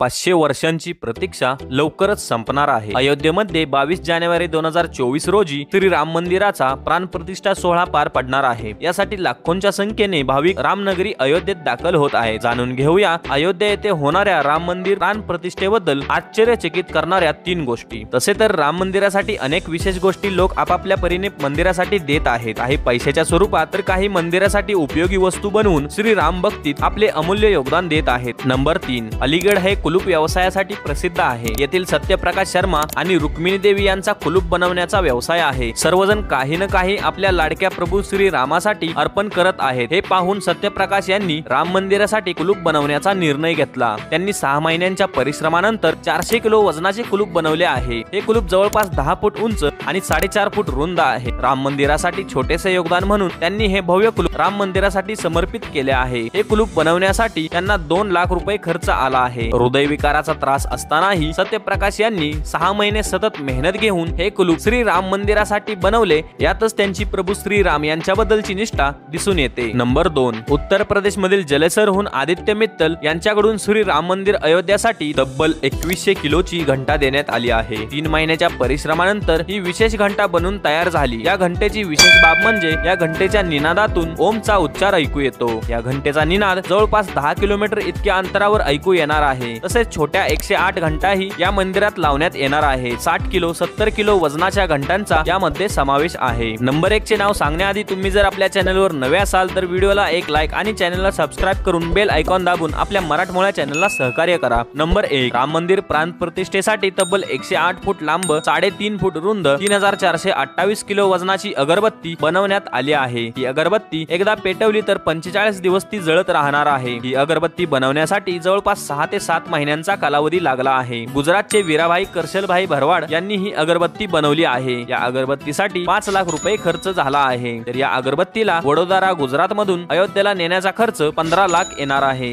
500 वर्षांची प्रतीक्षा लवकरच संपणार आहे। अयोध्येमध्ये 22 जानेवारी 2024 रोजी श्री राम मंदिराचा प्राणप्रतिष्ठा सोहळा पार पडणार आहे। यासाठी लाखोंच्या संख्येने भाविक रामनगरी अयोध्येत दाखल होत आहेत। जाणून घेऊया अयोध्या येथे होणाऱ्या राम मंदिर प्राणप्रतिष्ठेबद्दल आश्चर्यचकित करणाऱ्या 3 गोष्टी। तसे तर राम मंदिरासाठी अनेक विशेष गोष्टी लोक आपापल्या परीने मंदिरासाठी देत आहेत। काही पैशाच्या स्वरूपात तर काही मंदिरासाठी उपयोगी वस्तू बनवून श्री राम भक्तीत आपले अमूल्य योगदान देत आहेत। नंबर 3, अलीगड हे कुलूप व्यवसायासाठी प्रसिद्ध आहे। येथील सत्यप्रकाश शर्मा आणि रुक्मिणी देवी यांचा कुलूप बनवण्याचा व्यवसाय आहे। सर्वजण काही ना काही आपल्या लाडक्या प्रभू श्री रामासाठी अर्पण करत आहेत। हे पाहून सत्यप्रकाश यांनी राम मंदिरासाठी कुलूप बनवण्याचा निर्णय घेतला। त्यांनी 6 महिन्यांच्या परिश्रमानंतर 400 किलो वजनाचे कुलूप बनवले आहे। हे कुलूप जवळपास 10 फूट उंच आणि 4.5 फूट रुंद आहे। राम मंदिरासाठी छोटेसे योगदान म्हणून त्यांनी हे भव्य कुलूप राम मंदिरासाठी समर्पित केले आहे। हे कुलूप बनवण्यासाठी त्यांना 2 लाख रुपये खर्च आला आहे। हृदयविकाराचा त्रास असतानाही सत्यप्रकाश यांनी 6 महिने सतत मेहनत घेऊन हे कुलूप श्री राम मंदिरासाठी बनवले। यातच त्यांची प्रभू श्री राम यांच्याबद्दलची निष्ठा दिसून येते। नंबर 2, उत्तर प्रदेश मधील जलेसरहून आदित्य मित्तल यांच्याकडून श्री राम मंदिर अयोध्यासाठी तब्बल 2100 किलोची घंटा देण्यात आली आहे। 3 महिन्याच्या परिश्रमानंतर ही विशेष घंटा बनून तयार झाली। या घंटेची विशेष बाब म्हणजे या घंटेच्या निनादातून ओमचा उच्चार ऐकू येतो। या घंटेचा निनाद जवळपास 10 किलोमीटर इतक्या अंतरावर ऐकू येणार आहे। तसेच छोट्या 108 घंटाही या मंदिरात लावण्यात येणार आहे। 60 किलो 70 किलो वजनाच्या घंटांचा यामध्ये समावेश आहे। नंबर 1 चे नाव सांगण्याआधी तुम्ही जर आपल्या चॅनलवर नवे असाल तर व्हिडिओला एक लाईक आणि चॅनलला सबस्क्राइब करून बेल आयकॉन दाबून आपल्या मराठमोळ्या चॅनलला सहकार्य करा। नंबर 1, राम मंदिर प्राणप्रतिष्ठेसाठी तब्बल 108 फूट लांब 3.5 फूट रुंद 3428 किलो वजनाची अगरबत्ती बनवण्यात आली आहे। ही अगरबत्ती एकदा पेटवली तर 45 दिवस ती जळत राहणार आहे। ही अगरबत्ती बनवण्यासाठी जवळपास 6 ते 7 महिन्यांचा कालावधी लागला आहे। गुजरातचे वीराभाई करशलभाई भरवाड यांनी ही अगरबत्ती बनवली आहे। या अगरबत्तीसाठी 5 लाख रुपये खर्च झाला आहे। तर या अगरबत्तीला वडोदरा गुजरात मधून अयोध्येला नेण्याचा खर्च 15 लाख येणार आहे।